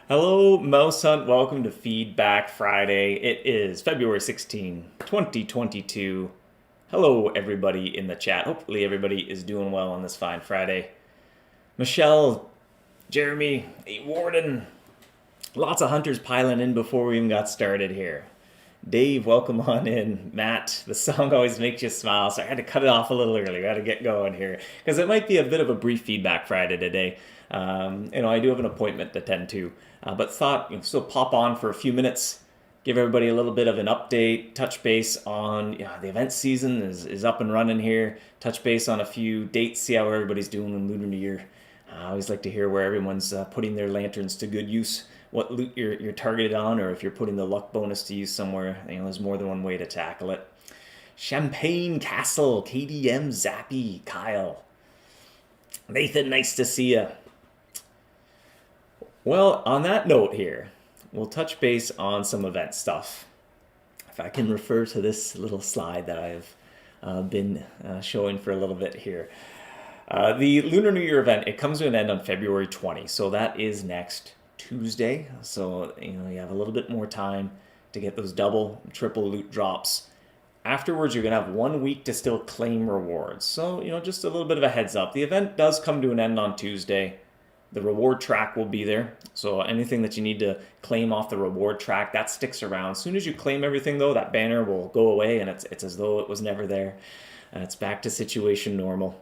Hello, MouseHunt. Welcome to Feedback Friday. It is February 16, 2022. Hello, everybody in the chat. Hopefully, everybody is doing well on this fine Friday. Michelle, Jeremy, Warden, lots of hunters piling in before we even got started here. Dave, welcome on in. Matt, the song always makes you smile, so I had to cut it off a little early. We had to get going here because it might be a bit of a brief feedback Friday today. I do have an appointment to tend to, but thought still pop on for a few minutes, give everybody a little bit of an update, touch base on the event season is up and running here. Touch base on a few dates, see how everybody's doing in Lunar New Year. I always like to hear where everyone's putting their lanterns to good use, what loot you're targeted on, or if you're putting the luck bonus to use somewhere. There's more than one way to tackle it. Champagne Castle, KDM, Zappy, Kyle. Nathan, nice to see you. Well, on that note here, we'll touch base on some event stuff. If I can refer to this little slide that I've been showing for a little bit here. The Lunar New Year event, it comes to an end on February 20, so that is next Tuesday. So, you have a little bit more time to get those double, triple loot drops. Afterwards, you're going to have 1 week to still claim rewards. So, just a little bit of a heads up. The event does come to an end on Tuesday. The reward track will be there. So anything that you need to claim off the reward track, that sticks around. As soon as you claim everything, though, that banner will go away, and it's as though it was never there. It's back to situation normal.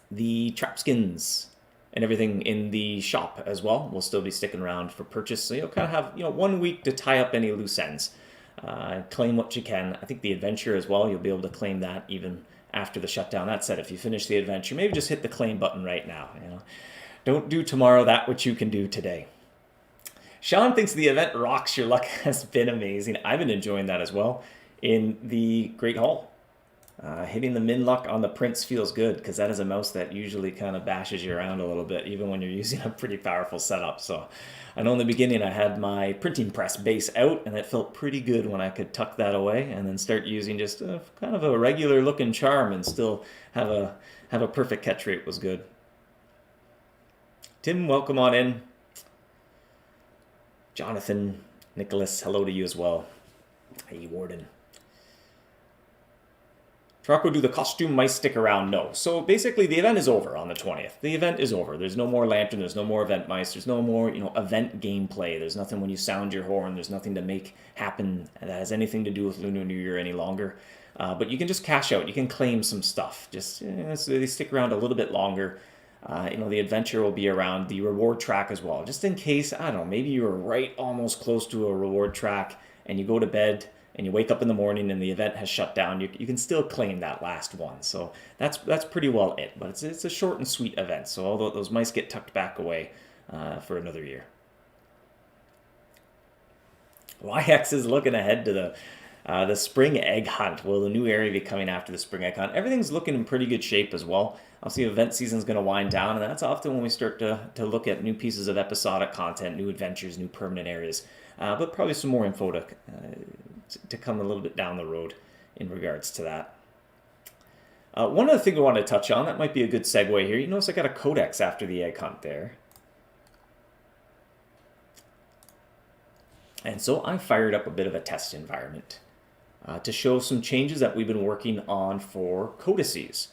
The trap skins and everything in the shop as well will still be sticking around for purchase. So you'll kind of have 1 week to tie up any loose ends. Claim what you can. I think the adventure as well, you'll be able to claim that even after the shutdown. That said, if you finish the adventure, maybe just hit the claim button right now. Don't do tomorrow that which you can do today. Sean thinks the event rocks. Your luck has been amazing. I've been enjoying that as well. In the Great Hall, hitting the min luck on the Prince feels good because that is a mouse that usually kind of bashes you around a little bit, even when you're using a pretty powerful setup. So I know in the beginning I had my printing press base out, and it felt pretty good when I could tuck that away and then start using just kind of a regular looking charm and still have a perfect catch rate was good. Tim, welcome on in. Jonathan, Nicholas, hello to you as well. Hey, Warden. Truck will do the costume might stick around? No. So basically the event is over on the 20th. The event is over. There's no more lantern. There's no more event mice. There's no more, event gameplay. There's nothing when you sound your horn. There's nothing to make happen that has anything to do with Lunar New Year any longer. But you can just cash out. You can claim some stuff. Just so they stick around a little bit longer. The adventure will be around the reward track as well. Just in case, I don't know, maybe you were right almost close to a reward track and you go to bed and you wake up in the morning and the event has shut down, you can still claim that last one. So that's pretty well it. But it's a short and sweet event. So although those mice get tucked back away for another year. YX is looking ahead to the spring egg hunt. Will the new area be coming after the spring egg hunt? Everything's looking in pretty good shape as well. Obviously, event season's going to wind down, and that's often when we start to look at new pieces of episodic content, new adventures, new permanent areas. But probably some more info to come a little bit down the road in regards to that. One other thing I want to touch on, that might be a good segue here. You notice I got a codex after the egg hunt there. And so I fired up a bit of a test environment to show some changes that we've been working on for codices.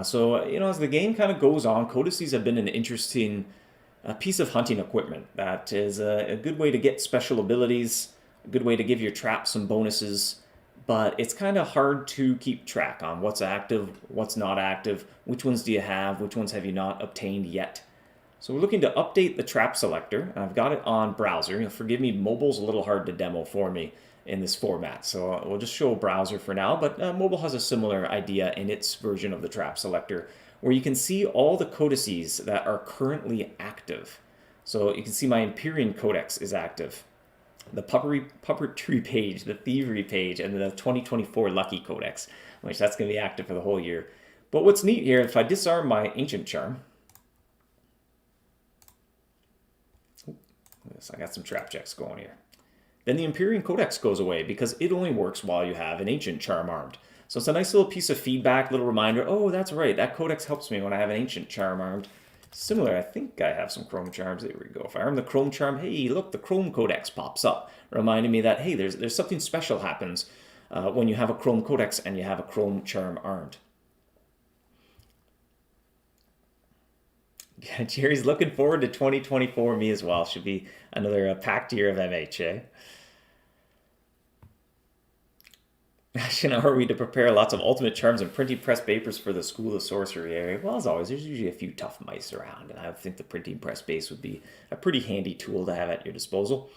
So as the game kind of goes on, codices have been an interesting piece of hunting equipment that is a good way to get special abilities, a good way to give your trap some bonuses, but it's kind of hard to keep track on what's active, what's not active, which ones do you have, which ones have you not obtained yet. So we're looking to update the trap selector. I've got it on browser. Forgive me, mobile's a little hard to demo for me in this format. So we'll just show browser for now, but mobile has a similar idea in its version of the trap selector where you can see all the codices that are currently active. So you can see my Empyrean Codex is active, the Puppetry page, the Thievery page, and the 2024 Lucky Codex, which that's going to be active for the whole year. But what's neat here, if I disarm my Ancient Charm, I got some trap checks going here. Then the Empyrean Codex goes away because it only works while you have an Ancient Charm armed. So it's a nice little piece of feedback, little reminder, oh, that's right, that Codex helps me when I have an Ancient Charm armed. Similar, I think I have some Chrome charms. There we go. If I arm the Chrome charm, hey, look, the Chrome codex pops up, reminding me that, hey, there's something special happens when you have a Chrome codex and you have a Chrome charm armed. Yeah, Jerry's looking forward to 2024. Me as well. Should be another packed year of MHA. Actually, now are we to prepare lots of ultimate charms and printing press papers for the School of Sorcery area? Well, as always, there's usually a few tough mice around, and I think the printing press base would be a pretty handy tool to have at your disposal.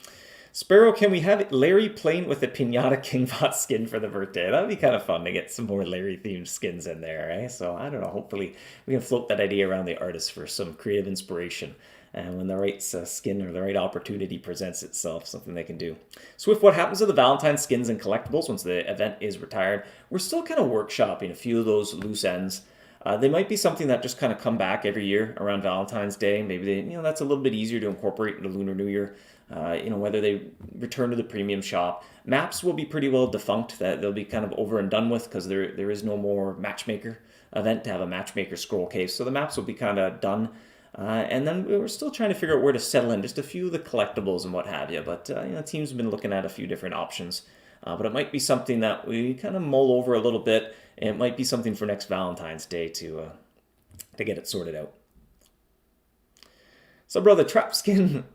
Sparrow, can we have Larry playing with a Pinata Kingbot skin for the birthday? That'd be kind of fun to get some more Larry-themed skins in there, eh? So, I don't know, hopefully we can float that idea around the artist for some creative inspiration. And when the right skin or the right opportunity presents itself, something they can do. Swift, what happens to the Valentine skins and collectibles once the event is retired? We're still kind of workshopping a few of those loose ends. They might be something that just kind of come back every year around Valentine's Day. Maybe that's a little bit easier to incorporate into Lunar New Year. Whether they return to the premium shop. Maps will be pretty well defunct. That they'll be kind of over and done with because there is no more matchmaker event to have a matchmaker scroll case. So the maps will be kind of done. And then we're still trying to figure out where to settle in just a few of the collectibles and what have you. But the team's been looking at a few different options. But it might be something that we kind of mull over a little bit. And it might be something for next Valentine's Day to get it sorted out. So, bro, the trap skin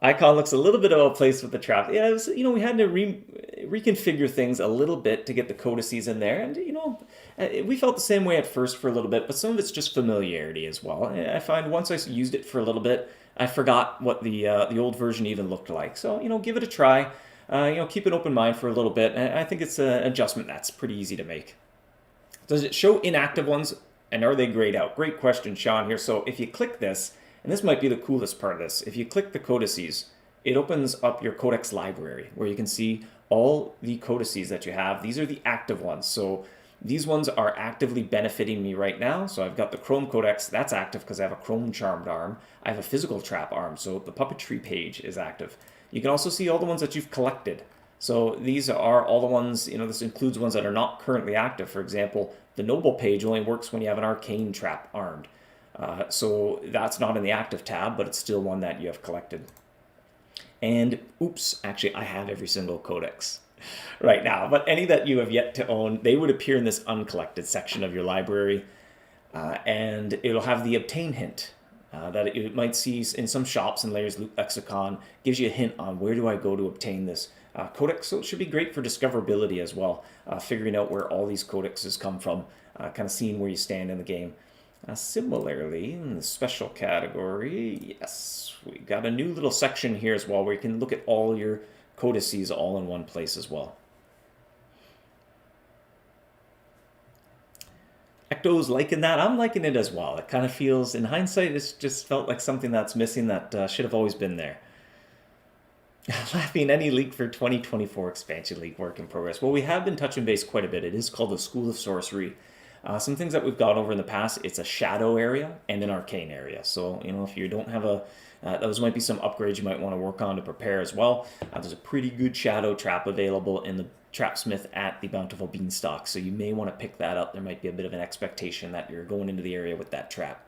icon looks a little bit out of place with the trap. Yeah, it was, we had to reconfigure things a little bit to get the codices in there. And, we felt the same way at first for a little bit, but some of it's just familiarity as well. I find once I used it for a little bit, I forgot what the old version even looked like. So, give it a try. Keep an open mind for a little bit. I think it's an adjustment that's pretty easy to make. Does it show inactive ones, and are they grayed out? Great question, Sean, here. So if you click this, and this might be the coolest part of this, if you click the codices, it opens up your codex library where you can see all the codices that you have. These are the active ones. So these ones are actively benefiting me right now. So I've got the Chrome codex, that's active because I have a Chrome charmed arm. I have a physical trap arm, so the puppetry page is active. You can also see all the ones that you've collected. So these are all the ones, this includes ones that are not currently active. For example, the Noble page only works when you have an arcane trap armed. So that's not in the active tab, but it's still one that you have collected. And oops, actually I have every single codex right now, but any that you have yet to own, they would appear in this uncollected section of your library. And it'll have the obtain hint that it might see in some shops in Larry's Loot Lexicon, gives you a hint on where do I go to obtain this codex. So it should be great for discoverability as well, figuring out where all these codexes come from, kind of seeing where you stand in the game. Similarly, in the special category, yes, we got a new little section here as well where you can look at all your codices all in one place as well. Ecto's liking that. I'm liking it as well. It kind of feels, in hindsight, it's just felt like something that's missing that should have always been there. Laughing, any leak for 2024 expansion league work in progress? Well, we have been touching base quite a bit. It is called the School of Sorcery. Some things that we've gone over in the past, it's a shadow area and an arcane area. So, if you don't have those might be some upgrades you might want to work on to prepare as well. There's a pretty good shadow trap available in the Trapsmith at the Bountiful Beanstalk, so you may want to pick that up. There might be a bit of an expectation that you're going into the area with that trap.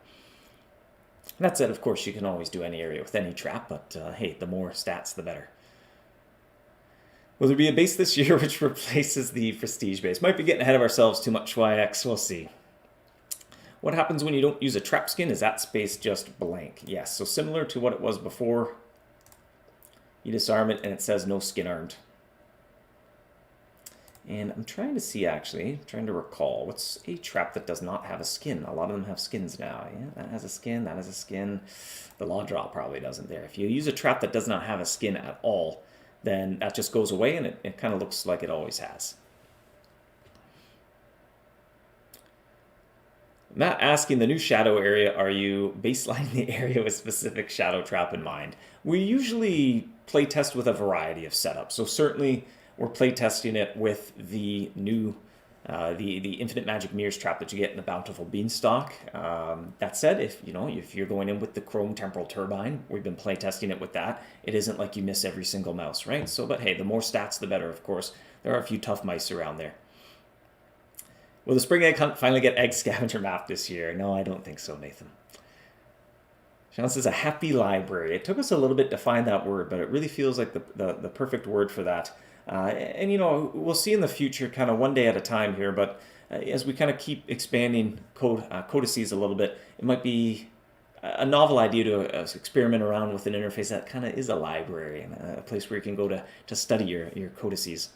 That said, of course, you can always do any area with any trap, but hey, the more stats, the better. Will there be a base this year which replaces the Prestige base? Might be getting ahead of ourselves too much, YX. We'll see. What happens when you don't use a trap skin? Is that space just blank? Yes, so similar to what it was before. You disarm it and it says no skin armed. And I'm trying to see, actually, trying to recall, what's a trap that does not have a skin? A lot of them have skins now. Yeah, that has a skin, that has a skin. The Law Draw probably doesn't there. If you use a trap that does not have a skin at all, then that just goes away and it kind of looks like it always has. Matt asking, the new shadow area, are you baselining the area with specific shadow trap in mind? We usually play test with a variety of setups. So certainly we're play testing it with the new, the Infinite Magic Mirrors trap that you get in the Bountiful Beanstalk. That said, if you're going in with the Chrome Temporal Turbine, we've been play testing it with that. It isn't like you miss every single mouse, right? So, but hey, the more stats, the better, of course. There are a few tough mice around there. Will the Spring Egg Hunt finally get Egg Scavenger map this year? No, I don't think so, Nathan. Sean says a happy library. It took us a little bit to find that word, but it really feels like the perfect word for that. And, we'll see in the future, kind of one day at a time here, but as we kind of keep expanding codices a little bit, it might be a novel idea to experiment around with an interface that kind of is a library, a place where you can go to study your codices.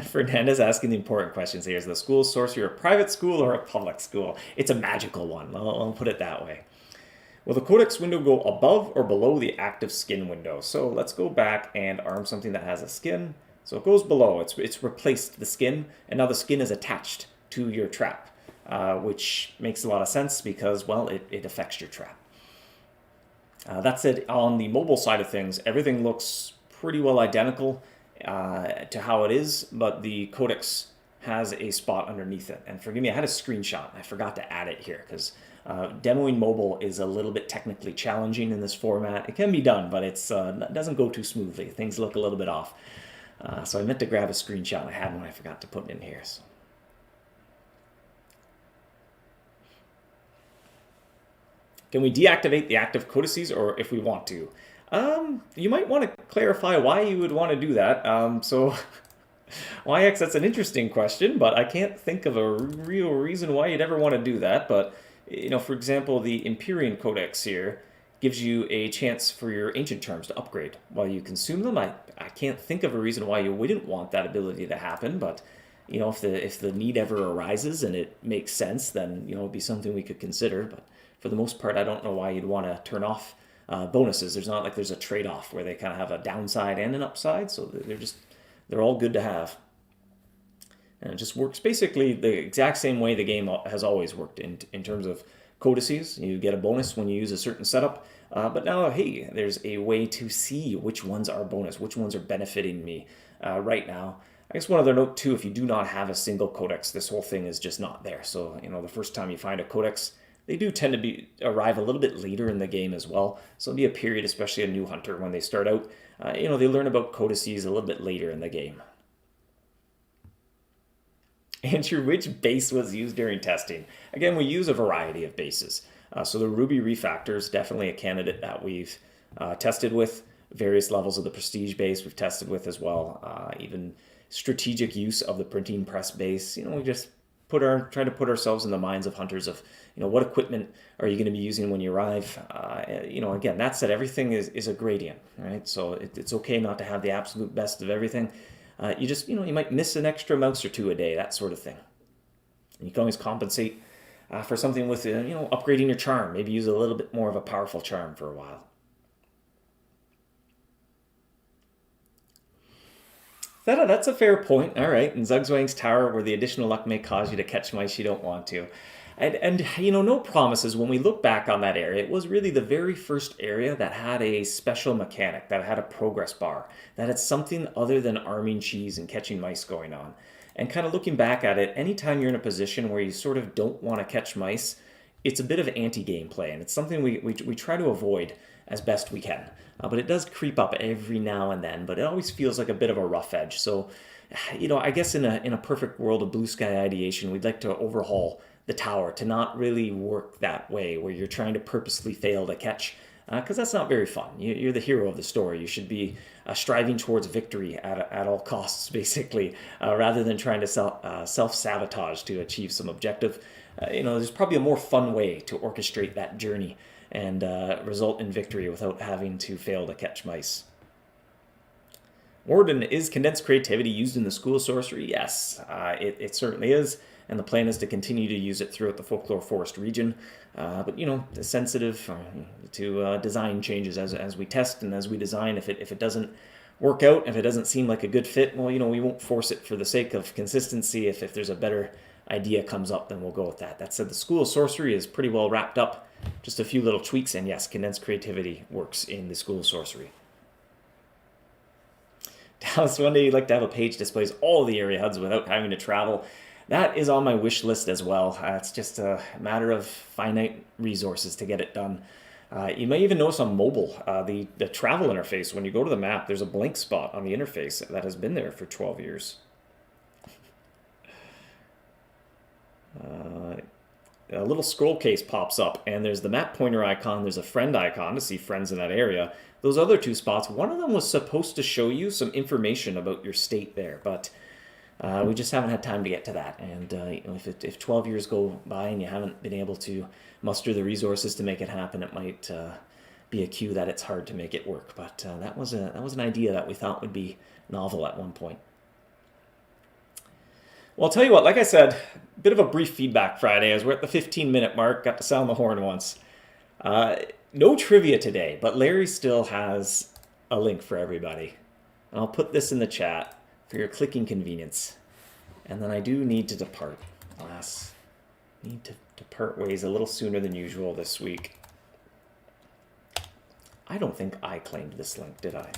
Fernandez asking the important questions here. Is the school sorcery a private school or a public school? It's a magical one. I'll put it that way. Will the codex window go above or below the active skin window? So let's go back and arm something that has a skin. So it goes below. It's replaced the skin, and now the skin is attached to your trap, which makes a lot of sense because, well, it affects your trap. That said, on the mobile side of things, everything looks pretty well identical to how it is, but the codex has a spot underneath it. And forgive me, I had a screenshot. I forgot to add it here because demoing mobile is a little bit technically challenging in this format. It can be done, but it doesn't go too smoothly. Things look a little bit off. So I meant to grab a screenshot, and I had one. I forgot to put it in here. So. Can we deactivate the active codices, or if we want to? You might want to clarify why you would want to do that. So, YX, that's an interesting question, but I can't think of a real reason why you'd ever want to do that. But, for example, the Empyrean Codex here gives you a chance for your ancient charms to upgrade while you consume them. I can't think of a reason why you wouldn't want that ability to happen, but, if the need ever arises and it makes sense, then, it'd be something we could consider. But for the most part, I don't know why you'd want to turn off bonuses. There's not like there's a trade-off where they kind of have a downside and an upside, so they're all good to have. And it just works basically the exact same way the game has always worked in terms of codices. You get a bonus when you use a certain setup, but now, hey, there's a way to see which ones are bonus, which ones are benefiting me right now. I guess one other note too, if you do not have a single codex, this whole thing is just not there. So, the first time you find a codex, they do tend to arrive a little bit later in the game as well. So it'll be a period, especially a new hunter, when they start out, they learn about codices a little bit later in the game. Andrew, which base was used during testing? Again, we use a variety of bases. So the Ruby Refactor is definitely a candidate that we've tested with. Various levels of the Prestige base we've tested with as well. Even strategic use of the printing press base. We just try to put ourselves in the minds of hunters of, what equipment are you going to be using when you arrive? Again, that said, everything is a gradient, right? So it's okay not to have the absolute best of everything. You just, you might miss an extra mouse or two a day, that sort of thing. And you can always compensate for something with, upgrading your charm. Maybe use a little bit more of a powerful charm for a while. That's a fair point. All right. In Zugzwang's Tower, where the additional luck may cause you to catch mice you don't want to. And no promises. When we look back on that area, it was really the very first area that had a special mechanic, that had a progress bar, that had something other than arming cheese and catching mice going on. And kind of looking back at it, anytime you're in a position where you sort of don't want to catch mice, it's a bit of anti-gameplay, and it's something we try to avoid as best we can. But it does creep up every now and then, but it always feels like a bit of a rough edge. So, I guess in a perfect world of blue sky ideation, we'd like to overhaul the tower to not really work that way, where you're trying to purposely fail to catch, because that's not very fun. You're the hero of the story. You should be striving towards victory at all costs, basically, rather than trying to self-sabotage to achieve some objective. There's probably a more fun way to orchestrate that journey and result in victory without having to fail to catch mice. Warden, is condensed creativity used in the school sorcery? Yes, it certainly is, and the plan is to continue to use it throughout the Folklore Forest region. But sensitive to design changes as we test and as we design. If it doesn't work out, if it doesn't seem like a good fit, well, we won't force it for the sake of consistency. If there's a better idea comes up, then we'll go with that. That said, the school of sorcery is pretty well wrapped up. Just a few little tweaks, and yes, condensed creativity works in the school of sorcery. Dallas, one day you'd like to have a page displays all the area HUDs without having to travel. That is on my wish list as well. It's just a matter of finite resources to get it done. You may even notice on mobile, the travel interface, when you go to the map, there's a blank spot on the interface that has been there for 12 years. a little scroll case pops up, and there's the map pointer icon, there's a friend icon to see friends in that area. Those other two spots, one of them was supposed to show you some information about your state there, but we just haven't had time to get to that. And if 12 years go by and you haven't been able to muster the resources to make it happen, it might be a cue that it's hard to make it work. But that was an idea that we thought would be novel at one point. Well, I'll tell you what, like I said, a bit of a brief feedback Friday as we're at the 15-minute mark, got to sound the horn once. No trivia today, but Larry still has a link for everybody. And I'll put this in the chat for your clicking convenience. And then I do need to depart. Alas, need to depart ways a little sooner than usual this week. I don't think I claimed this link, did I?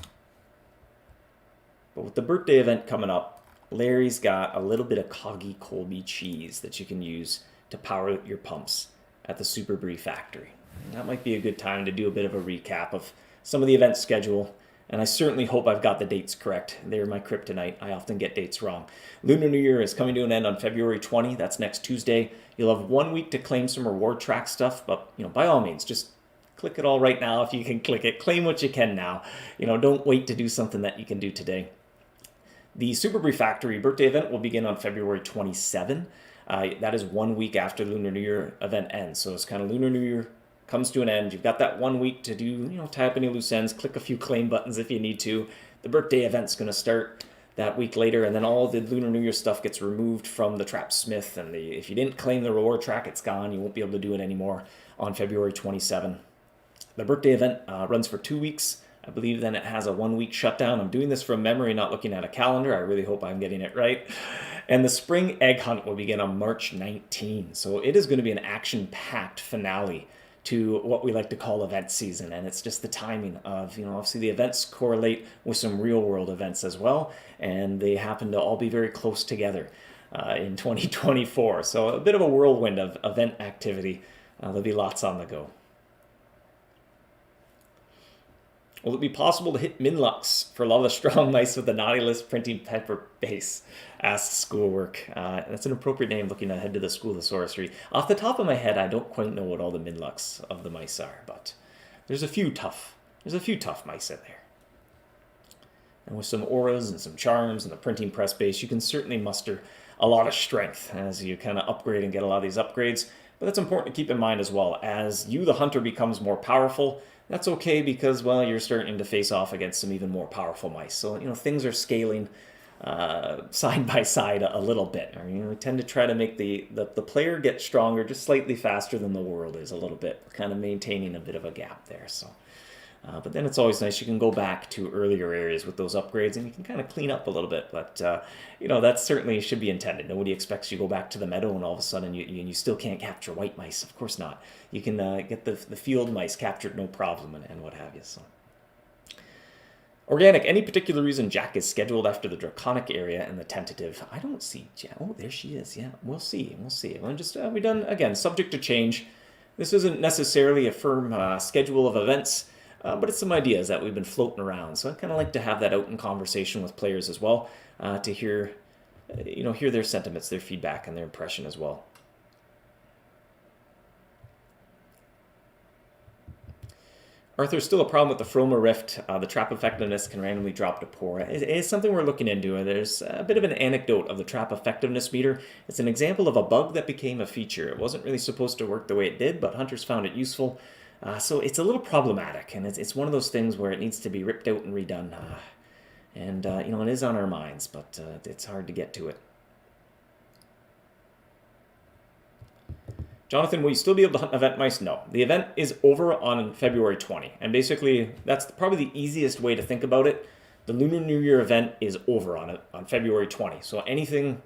But with the birthday event coming up, Larry's got a little bit of Coggy Colby cheese that you can use to power your pumps at the Super Brie factory. And that might be a good time to do a bit of a recap of some of the event schedule, and I certainly hope I've got the dates correct. They're my kryptonite. I often get dates wrong. Lunar New Year is coming to an end on February 20. That's next Tuesday. You'll have 1 week to claim some reward track stuff, but by all means, just click it all right now if you can click it. Claim what you can now. Don't wait to do something that you can do today. The Super Brie Factory birthday event will begin on February 27. That is 1 week after the Lunar New Year event ends. So it's kind of Lunar New Year comes to an end. You've got that 1 week to do, tie up any loose ends, click a few claim buttons if you need to. The birthday event's going to start that week later, and then all the Lunar New Year stuff gets removed from the Trap Smith. And if you didn't claim the reward track, it's gone. You won't be able to do it anymore on February 27. The birthday event runs for 2 weeks. I believe then it has a 1 week shutdown. I'm doing this from memory, not looking at a calendar. I really hope I'm getting it right. And the spring egg hunt will begin on March 19. So it is going to be an action-packed finale to what we like to call event season. And it's just the timing of, obviously the events correlate with some real world events as well. And they happen to all be very close together in 2024. So a bit of a whirlwind of event activity. There'll be lots on the go. Will it be possible to hit Minlux for Love the Strong Mice with the Naughty List printing paper base? Asks Schoolwork. That's an appropriate name looking ahead to the School of Sorcery. Off the top of my head, I don't quite know what all the Minlux of the mice are, but there's a few tough mice in there. And with some auras and some charms and the printing press base, you can certainly muster a lot of strength as you kind of upgrade and get a lot of these upgrades. But that's important to keep in mind as well. As you, the hunter, becomes more powerful, that's okay because, well, you're starting to face off against some even more powerful mice. So, things are scaling side by side a little bit. We tend to try to make the player get stronger just slightly faster than the world is a little bit, kind of maintaining a bit of a gap there. So, but then it's always nice. You can go back to earlier areas with those upgrades and you can kind of clean up a little bit. But, that certainly should be intended. Nobody expects you to go back to the meadow and all of a sudden you still can't capture white mice. Of course not. You can get the field mice captured no problem and what have you. So, Organic, any particular reason Jack is scheduled after the Draconic area and the tentative? I don't see Jack. Oh, there she is. Yeah, we'll see. I'm just, we done, again, subject to change. This isn't necessarily a firm schedule of events. But it's some ideas that we've been floating around. So I kind of like to have that out in conversation with players as well, to hear their sentiments, their feedback, and their impression as well. Arthur, still a problem with the Froma Rift. The trap effectiveness can randomly drop to poor. It's something we're looking into, and there's a bit of an anecdote of the trap effectiveness meter. It's an example of a bug that became a feature. It wasn't really supposed to work the way it did, but hunters found it useful. So it's a little problematic, and it's one of those things where it needs to be ripped out and redone. It is on our minds, but it's hard to get to it. Jonathan, will you still be able to hunt event mice? No. The event is over on February 20, and basically that's probably the easiest way to think about it. The Lunar New Year event is over on February 20, so anything...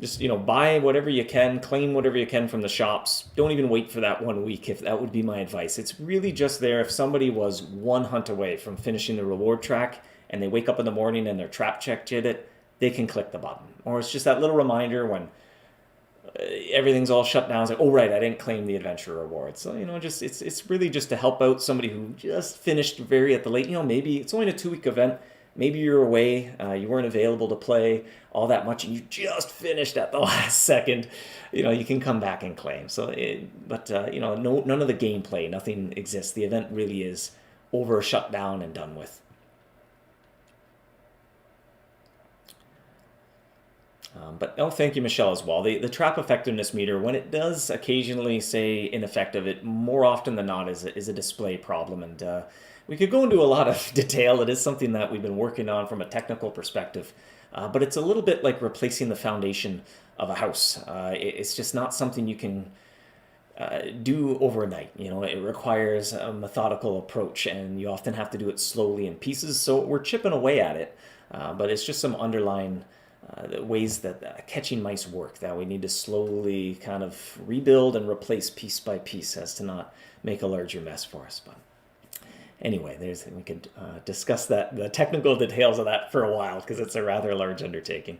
Just, buy whatever you can, claim whatever you can from the shops. Don't even wait for that 1 week, if that would be my advice. It's really just there if somebody was one hunt away from finishing the reward track and they wake up in the morning and their trap check did it, they can click the button. Or it's just that little reminder when everything's all shut down. It's like, oh, right, I didn't claim the adventure reward. So, it's really just to help out somebody who just finished very at the late. Maybe it's only a 2 week event. maybe you're away, you weren't available to play all that much, and you just finished at the last second, you can come back and claim. So, none of the gameplay, nothing exists. The event really is over, shut down, and done with. Thank you, Michelle, as well. The trap effectiveness meter, when it does occasionally say ineffective, it more often than not is a display problem. And we could go into a lot of detail. It is something that we've been working on from a technical perspective. But it's a little bit like replacing the foundation of a house. It's just not something you can do overnight. It requires a methodical approach, and you often have to do it slowly in pieces. So we're chipping away at it. But it's just some underlying ways that catching mice work that we need to slowly kind of rebuild and replace piece by piece as to not make a larger mess for us. But anyway, we could discuss the technical details of that for a while, because it's a rather large undertaking.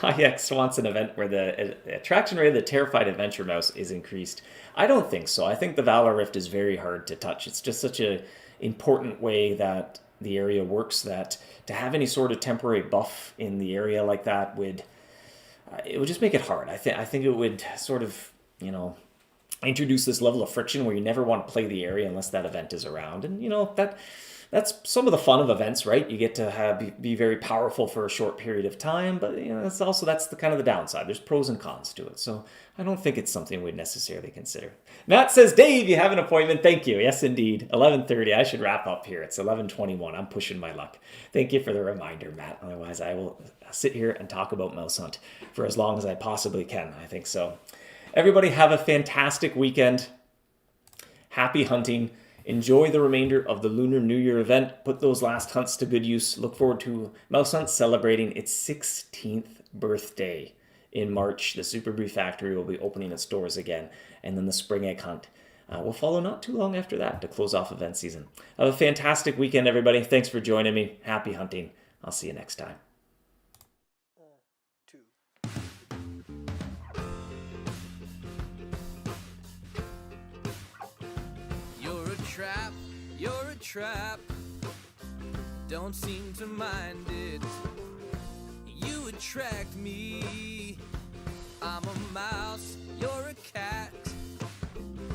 IX wants an event where the attraction rate of the Terrified Adventure Mouse is increased. I don't think so. I think the Valor Rift is very hard to touch. It's just such an important way that the area works that to have any sort of temporary buff in the area like that would just make it hard. I think it would sort of introduce this level of friction where you never want to play the area unless that event is around. And that's some of the fun of events, right? You get to be very powerful for a short period of time, but that's the kind of the downside. There's pros and cons to it. So I don't think it's something we'd necessarily consider. Matt says, Dave, you have an appointment. Thank you. Yes, indeed. 11:30. I should wrap up here. It's 11:21. I'm pushing my luck. Thank you for the reminder, Matt. Otherwise, I will sit here and talk about MouseHunt for as long as I possibly can. I think so. Everybody have a fantastic weekend. Happy hunting. Enjoy the remainder of the Lunar New Year event. Put those last hunts to good use. Look forward to MouseHunt celebrating its 16th birthday in March. The Super Brief Factory will be opening its doors again. And then the Spring Egg Hunt will follow not too long after that to close off event season. Have a fantastic weekend, everybody. Thanks for joining me. Happy hunting. I'll see you next time. You're a trap, don't seem to mind it. You attract me. I'm a mouse, you're a cat.